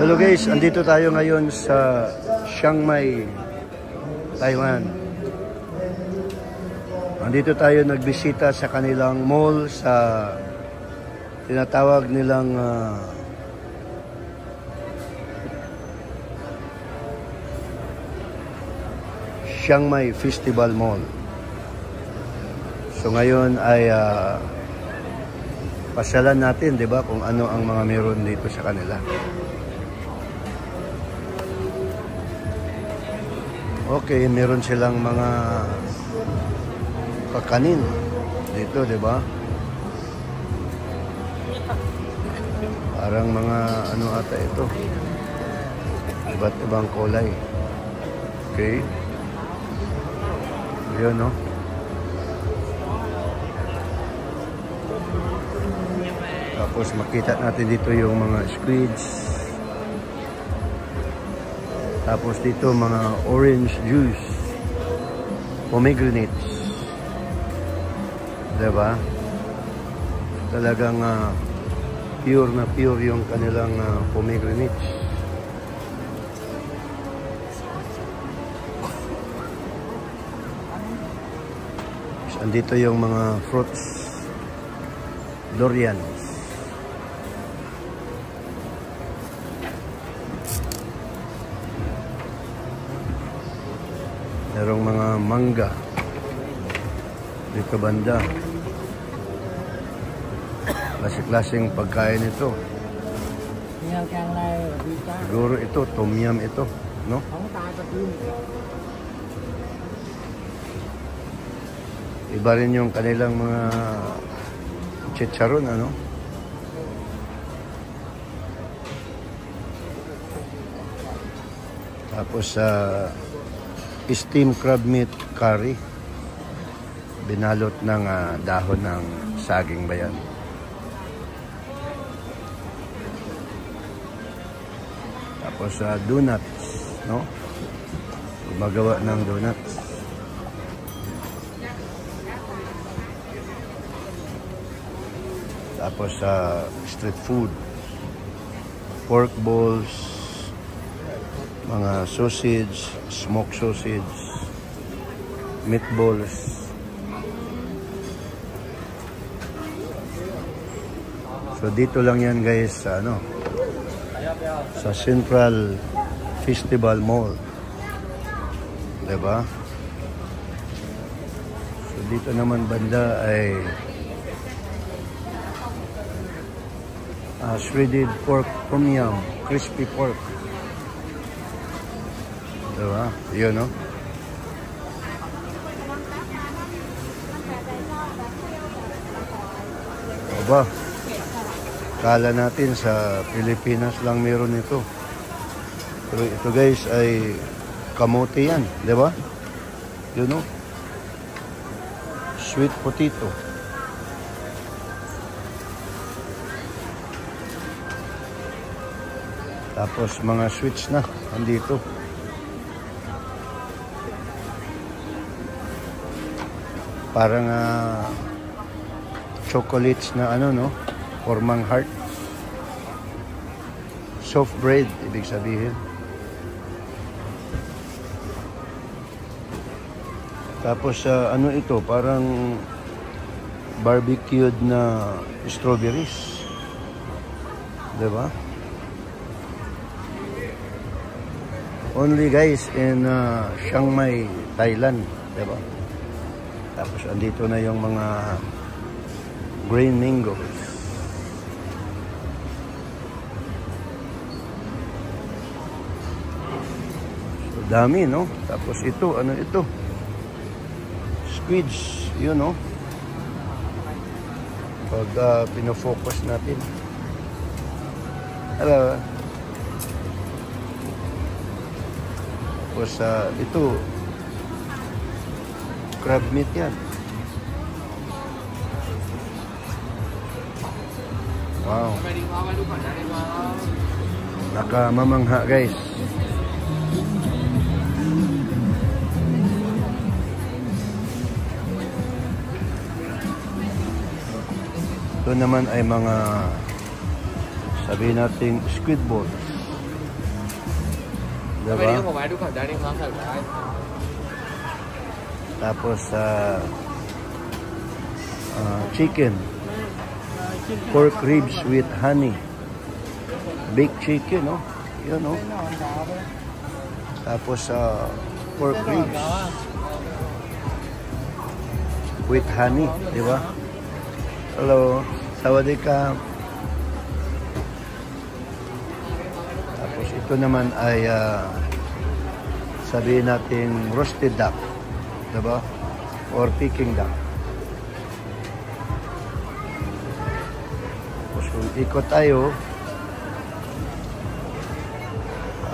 Hello guys, andito tayo ngayon sa Chiang Mai, Taiwan. Andito tayo nagbisita sa kanilang mall sa tinatawag nilang Chiang Mai Festival Mall. So ngayon ay pasyalan natin, 'di ba, kung ano ang mga meron dito sa kanila. Okay, meron silang mga kakanin dito, 'di ba? Parang mga ano ata ito. Iba't ibang kulay. Okay. Yun, no? Tapos makita natin dito yung mga squids. Tapos dito mga orange juice, pomegranates. Diba? Talagang pure na pure yung kanilang pomegranates. Andito yung mga fruits, durian. Merong mga mangga dito banda. Klase-klaseng pagkain ito. Siguro ito, tom yum ito, no? Iba rin yung kanilang mga chicharon, ano? Tapos steamed crab meat curry, binalot ng dahon ng saging ba yan? Tapos donuts, no? Gumagawa ng donuts. Tapos street food, pork balls, mga sausage, smoked sausage, meatballs. So dito lang yan guys sa sa Central Festival Mall. Diba? So dito naman banda ay shredded pork tom yum, crispy pork. Diba? Yun, no? Aba, kala natin sa Pilipinas lang meron ito. Pero ito guys ay kamote yan. Diba? Yun, no? Sweet potato. Tapos mga sweets na andito. Parang chocolates na ano, no? Formang heart. Soft bread, ibig sabihin. Tapos ano ito? Parang barbecued na strawberries. Diba? Only guys in Chiang Mai, Thailand. Diba? Tapos andito na yung mga green mangoes. So dami, no? Tapos ito, ano ito? Squids, yun, no? Pag pinofocus natin. Hello. Tapos ito, crab meat yan. Wow. Nakamamangha guys. Ito naman ay mga sabihin natin squid balls. Diba? Tapos, chicken. Pork ribs with honey. Baked chicken, no? Yun, no? Tapos, pork ribs with honey, di ba? Hello, sawadika. Tapos, ito naman ay sabihin natin roasted duck, di ba? Or Peking duck. Tapos, kung ikot tayo,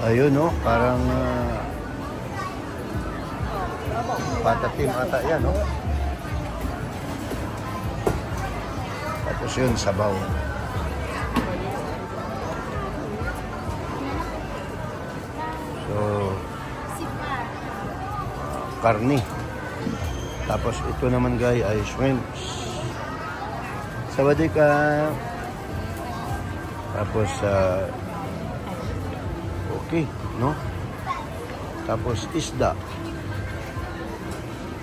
ayun, no? Parang patatim ata yan, no? Tapos yun, sabaw. So, karni. Tapos ito naman guys ay shrimps. Sawadika. Tapos, okay, no? Tapos isda.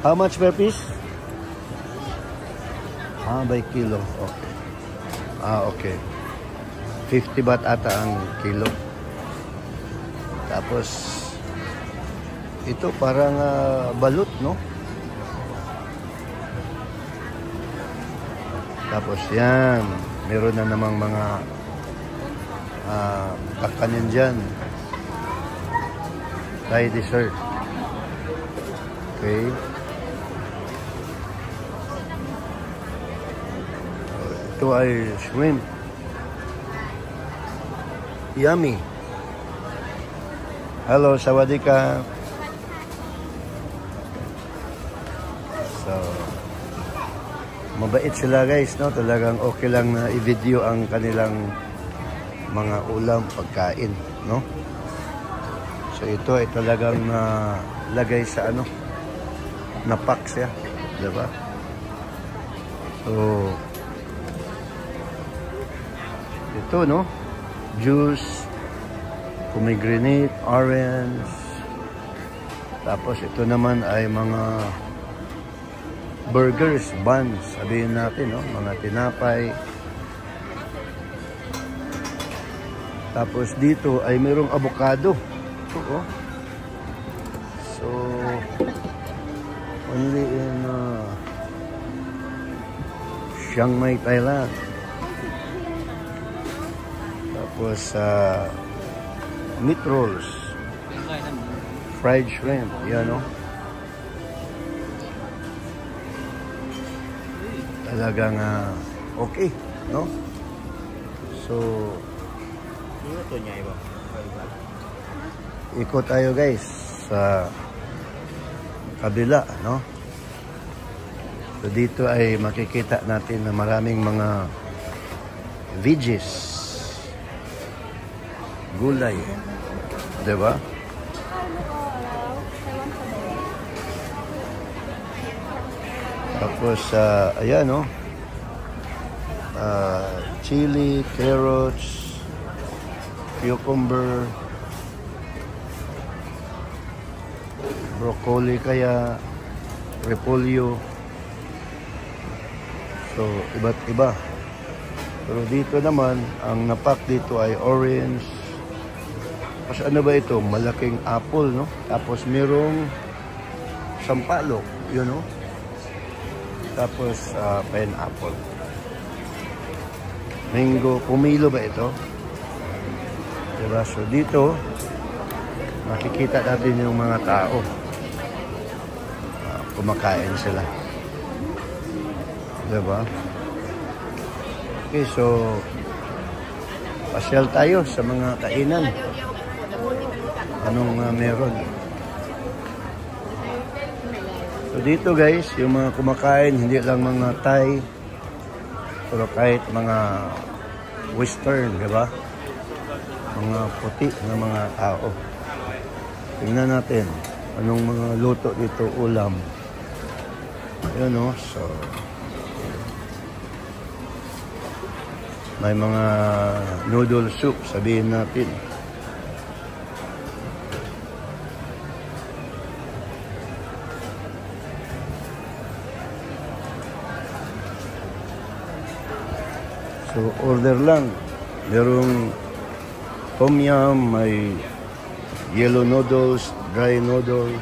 How much per piece? By kilo. Okay. Okay. 50 baht ata ang kilo. Tapos, ito parang balut, no? Tapos yan. Meron na namang mga kakanin dyan. Thai dessert. Okay. Ito ay shrimp. Yummy. Hello, sawadika. So, mabait sila guys, no? Talagang okay lang na i-video ang kanilang mga ulam, pagkain, no? So, ito ay talagang lagay sa ano, napak siya, diba? So, ito, no? Juice, pomegranate, orange. Tapos ito naman ay mga burgers, buns, sabihin natin, no? Mga tinapay. Tapos dito ay mayroong avocado. Ito, oh. So, only in Chiang Mai, Thailand. Tapos, meat rolls. Fried shrimp. Yan, no? Talagang, okay, no? So, ikot tayo, guys, sa kabila, no? So, dito ay makikita natin na maraming mga veggies. Gulay, diba? Tapos, ayan, no? Chili, carrots, cucumber, broccoli kaya, repolyo. So, iba't iba. Pero dito naman, ang napak dito ay orange. Tapos ano ba ito? Malaking apple, no? Tapos merong sampalok, yun, no? Tapos pineapple. Mango, pumilo ba ito? Diba? So dito, makikita natin yung mga tao. Kumakain sila. Diba? Okay, so pasyal tayo sa mga kainan. Anong meron? So dito guys, yung mga kumakain, hindi lang mga Thai, pero kahit mga Western, di ba? Mga puti na mga tao. Tingnan natin, anong mga luto dito, ulam. Ayun, no? So, may mga noodle soup, sabihin natin. So, order lang. Merong tom yum, may yellow noodles, dry noodles.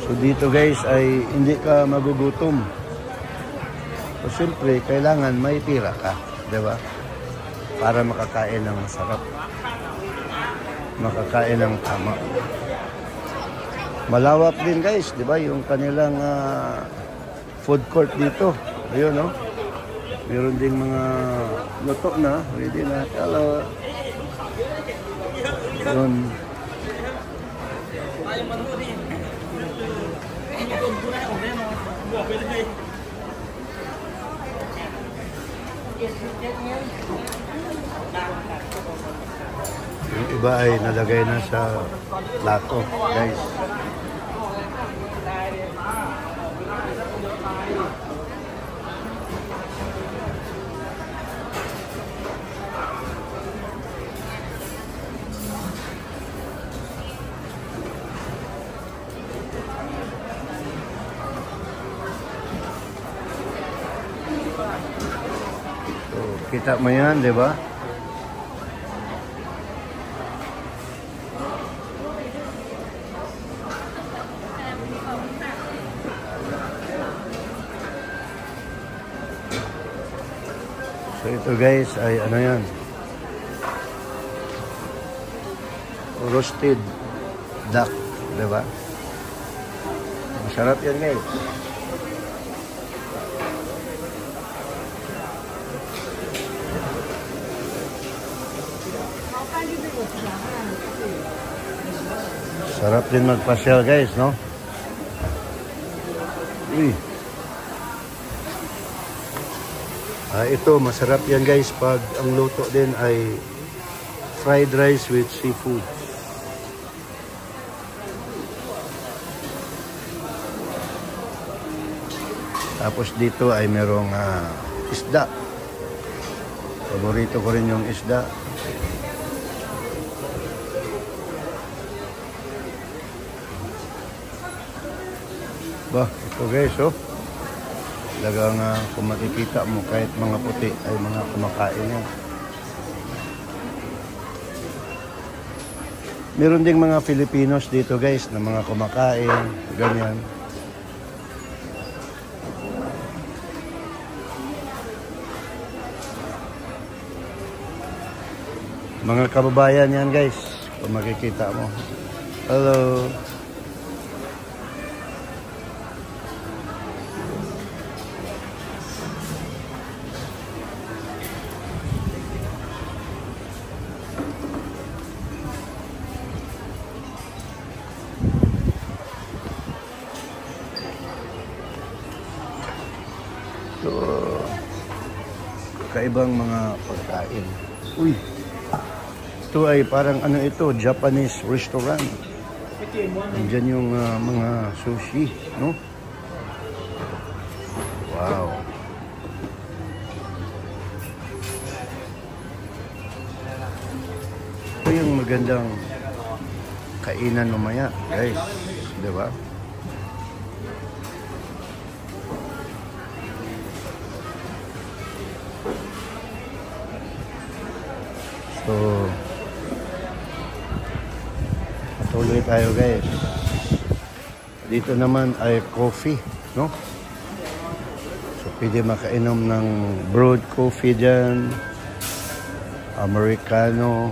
So, dito guys ay hindi ka magugutom. So, siyempre, kailangan may pira ka, di ba? Para makakain ng masarap. Makakain ng tama. Malawak din guys, di ba? Yung kanilang food court dito. Ayun, no? Meron ding mga luto na. Ready na. Hello. Ayun. Yung iba ay nalagay na sa plato, guys. So, kita mo yan, di ba? So ito guys ay ano yan, roasted duck, diba? Masarap yan guys. Sarap din magpasyal guys, no? Uy. Ito, masarap yan guys pag ang luto din ay fried rice with seafood. Tapos dito ay merong isda. Paborito ko rin yung isda. Bah, ito guys, oh. Talagang kung makikita mo kahit mga puti ay mga kumakain yan. Meron ding mga Filipinos dito guys na mga kumakain, ganyan. Mga kababayan yan guys, kung makikita mo. Hello. So, kaibang mga pagkain. Uy, ito ay parang ano ito, Japanese restaurant. Nandiyan yung mga sushi, no? Wow. Ito yung magandang kainan mamaya, guys. Diba? So, patuloy tayo guys. Dito naman ay coffee, no? So, pwede makainom ng brewed coffee dyan, Americano.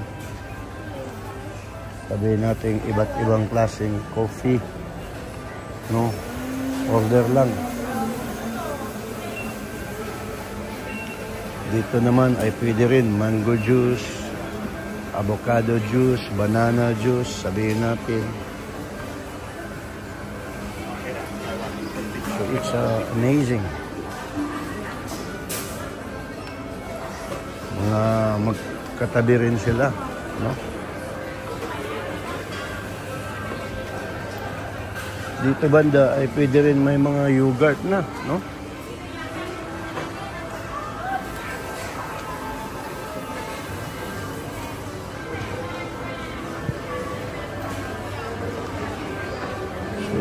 Sabihin natin iba't ibang klaseng coffee, no? Order lang. Dito naman ay pwede rin mango juice, avocado juice, banana juice, sabihin natin. So it's amazing. Mga magkatabi rin sila, no? Dito banda ay pwede rin may mga yogurt na, no?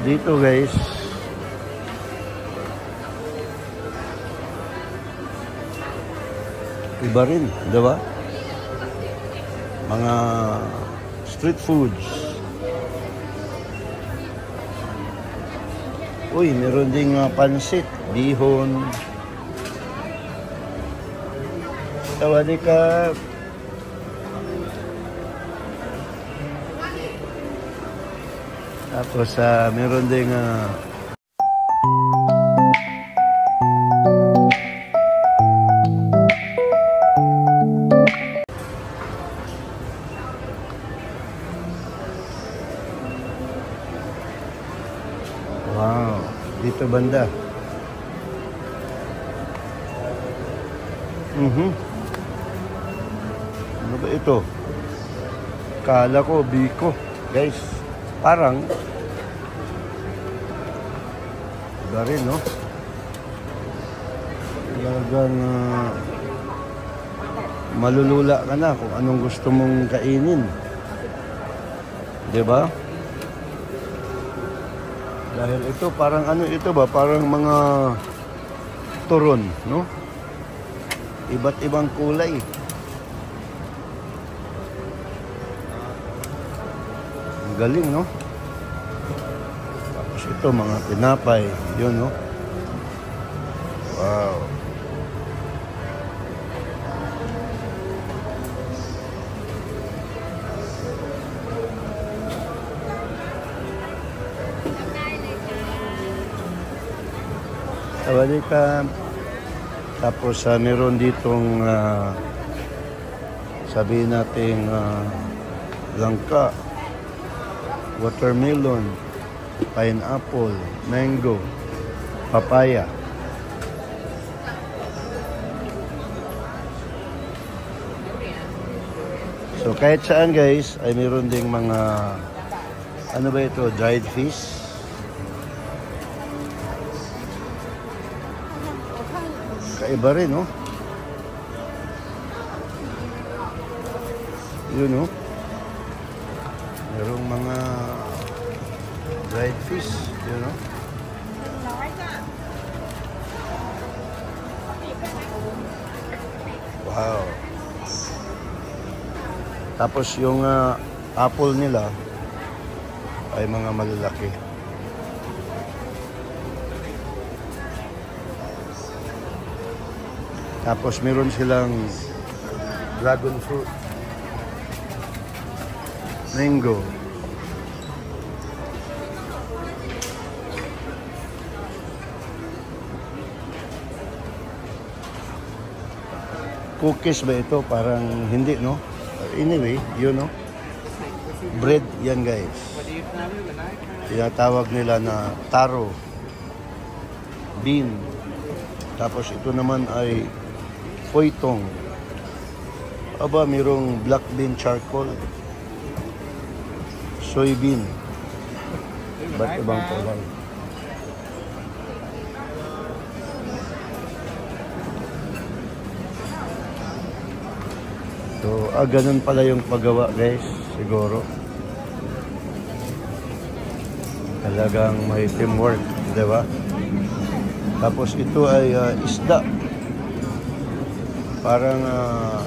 dito guys, iba rin, di ba? Mga street foods. Uy, meron ding pansit, bihon. Sawadee-kap. Tapos meron ding wow, dito banda. Ano ba ito? Kala ko biko, guys. Parang iba rin, no? Talagang malulula ka na kung anong gusto mong kainin. Diba? Dahil ito, parang ano ito ba? Parang mga turon, no? Iba't ibang kulay. Ang galing, no? Tapos ito, mga tinapay. Yun, no? Wow. Sawadee-kap. Tapos meron ditong sabihin natin langka, watermelon, pineapple, mango, papaya. So kahit saan guys ay meron ding mga ano ba ito, dried fish. Kaiba rin, no? Yun, no? Merong mga dried fish, yun, no? Wow. Tapos yung apple nila ay mga malalaki. Tapos meron silang dragon fruit, mango, cookies ba ito? Parang hindi, no? Anyway, yun, no? Bread yan guys. Tinatawag nila na taro, bean. Tapos ito naman ay poitong. Aba, mayroong black bean charcoal, soybean, ba't ibang kulay. So, ganun pala yung paggawa guys, siguro. Talagang may teamwork, di ba? Tapos ito ay isda. Parang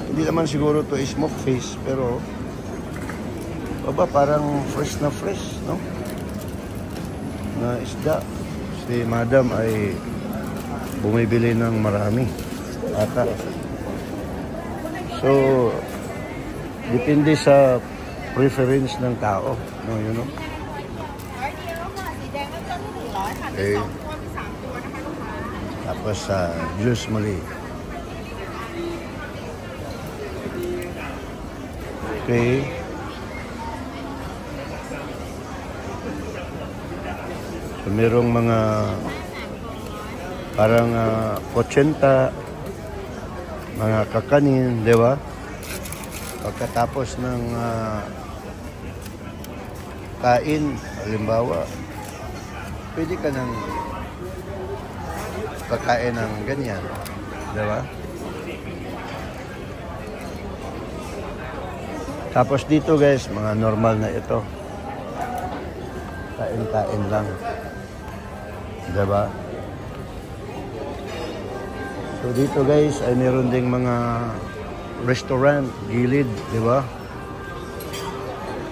hindi naman siguro to smoke fish, pero parang fresh na fresh, no? Na isda. Si madam ay bumibili ng marami ata. So depende sa preference ng tao, no, you know? Okay. Tapos juice muli. Okay. So, merong mga parang 80 mga kakanin, di ba? Pagkatapos ng kain, halimbawa, pwede ka nang kakain ng ganyan, di ba? Tapos dito guys, mga normal na ito. kain-kain lang. Diba? So dito guys ay meron ding mga restaurant, gilid, diba?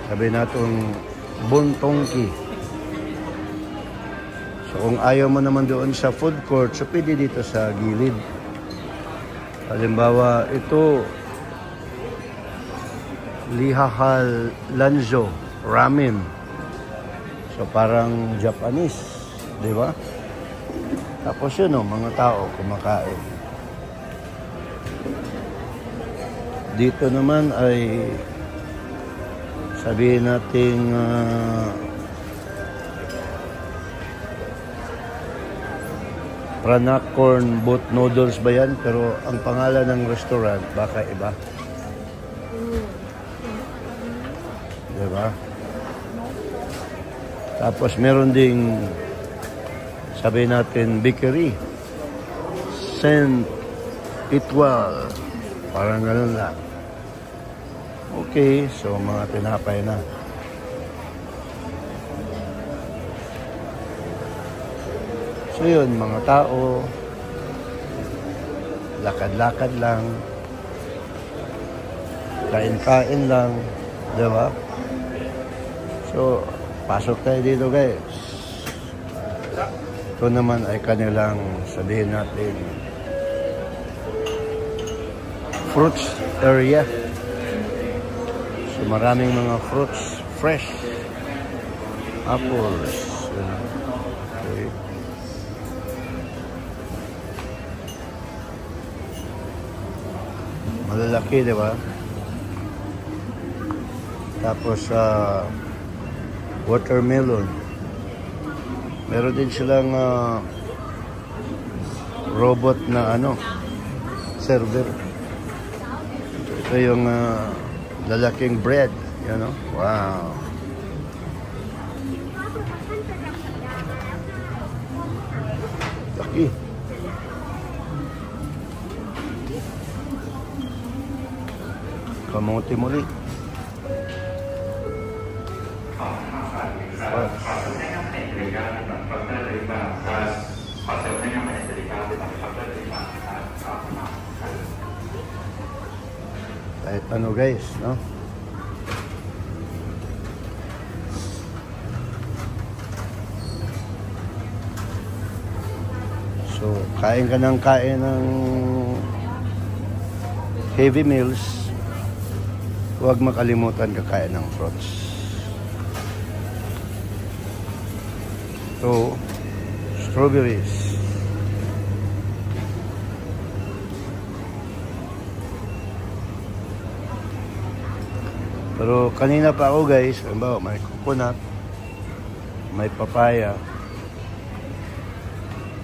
Sabi natong Bontongki. So kung ayaw mo naman doon sa food court, so pwede dito sa gilid. Halimbawa, ito Lihahal Lanzo Ramen. So parang Japanese, diba? Tapos yun mga tao kumakain. Dito naman ay sabihin natin Pranak Corn Boat Noodles ba yan? Pero ang pangalan ng restaurant baka iba. Diba? Tapos meron ding sabihin natin bakery. Saint Etoile. Parang ganun lang. Okay, so mga tinapay na. So yun, mga tao, lakad-lakad lang, kain-kain lang, diba? So, pasok tayo dito guys. Ito naman ay kanilang, sabihin natin, fruits area. So maraming mga fruits, fresh. Apples. Okay. Malalaki, di ba? Tapos watermelon. Meron din silang robot na server. Ito yung lalaking bread, wow. Laki. Kamuti muli. Kahit ano guys, no? So, kain ka ng heavy meals. Huwag makalimutan kakain ng fruits. So, strawberries. Pero kanina pa ako guys, may coconut, may papaya.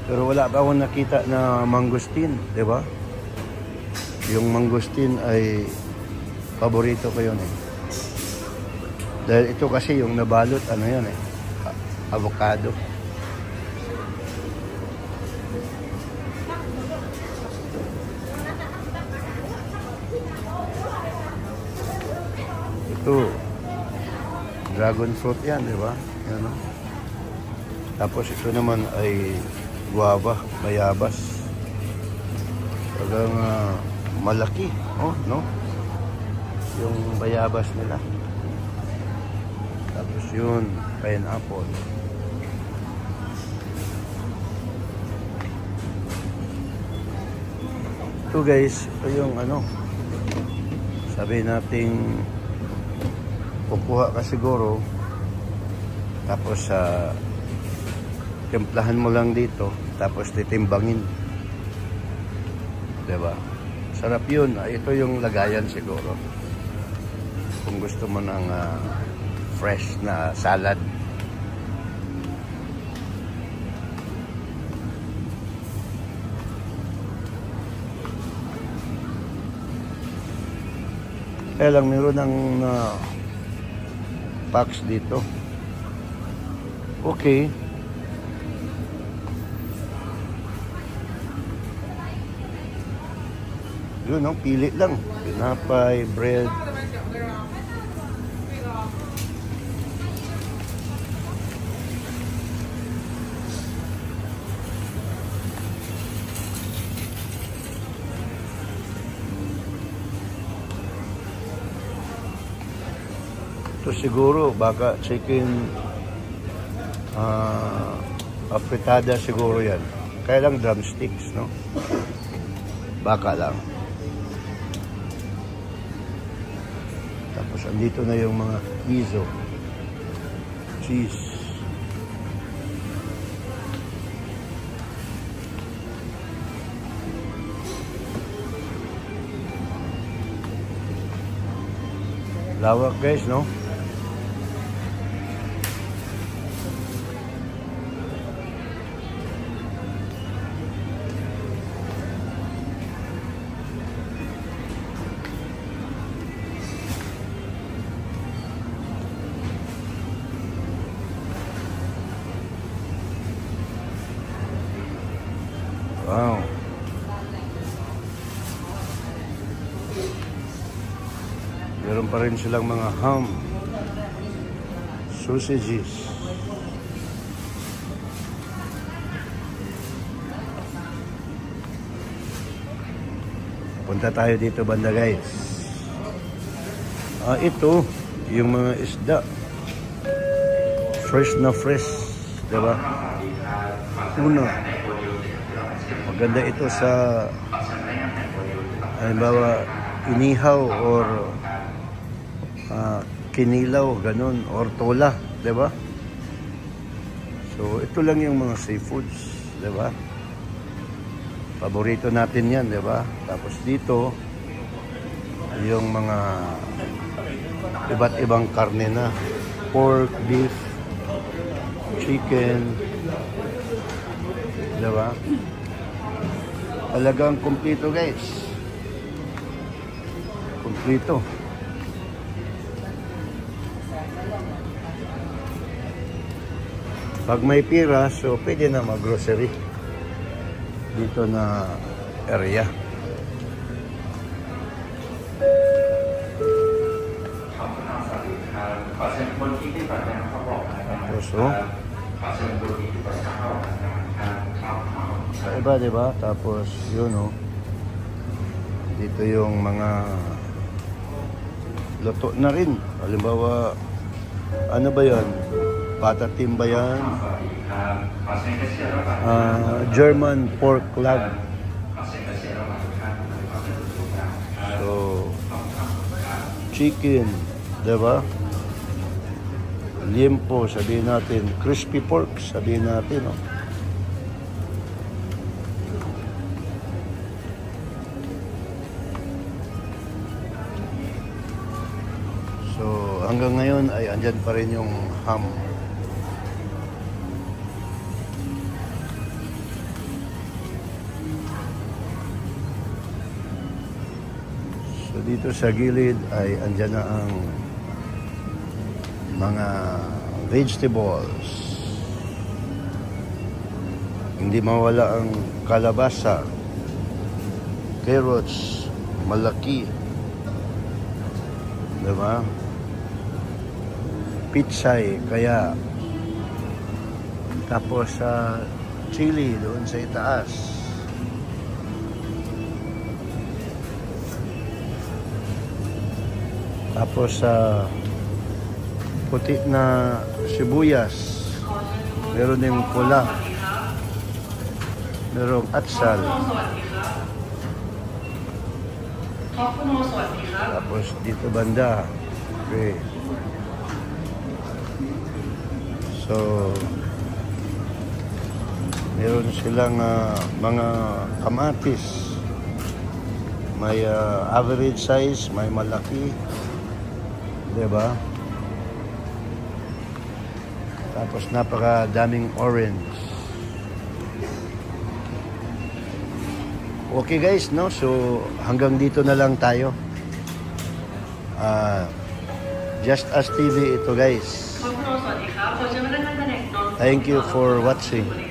Pero wala pa akong nakita na mangosteen, di ba? Yung mangosteen ay paborito ko yun eh. Dahil ito kasi yung nabalot, avocado. Ito, dragon fruit yan, di ba? Yan, no? Tapos ito naman ay guava, bayabas. Talagang malaki, no? Yung bayabas nila. Tapos yun, pineapple. Ito guys, ito yung sabi nating kukuha ka siguro, tapos timplahan mo lang dito, tapos titimbangin, diba? Sarap yun. Ito yung lagayan siguro kung gusto mo ng fresh na salad. Kaya lang meron ng packs dito. Okay. Yun, pili lang. Pinapay, bread. Ito siguro, baka chicken apritada siguro yan. Kaya lang drumsticks, no? Baka lang. Tapos andito na yung mga miso. Cheese. Lawak guys, no? Wow. Meron pa rin silang mga ham, sausages. Punta tayo dito banda guys. Ito, yung mga isda. Fresh na fresh, diba? Una, maganda ito sa halimbawa inihaw or kinilaw, ganun, or tola, diba? So, ito lang yung mga seafoods, diba? Paborito natin yan, diba? Tapos dito, yung mga iba't ibang karne na. Pork, beef, chicken, diba? Talagang kumplito guys. Kumplito. Pag may pira, so pwede na mag-grocery dito na area. Tapos, iba, diba? Tapos, yun, dito yung mga luto na rin. Halimbawa, ano ba yan? Patatim ba yan? German pork leg. So, chicken, diba? Liempo, sabihin natin. Crispy pork, sabihin natin, no? So, hanggang ngayon ay andyan pa rin yung ham. So, dito sa gilid ay andyan na ang mga vegetables. Hindi mawala ang kalabasa, carrots, malaki, diba? Pitsay, kaya tapos chili doon sa itaas. Tapos puti na sibuyas, meron din pula, merong atsal, tapos dito banda, okay. So meron silang mga kamatis, may average size, may malaki, diba? Tapos napakadaming orange. Okay guys, no? So hanggang dito na lang tayo. Just As TV ito guys. Thank you for watching.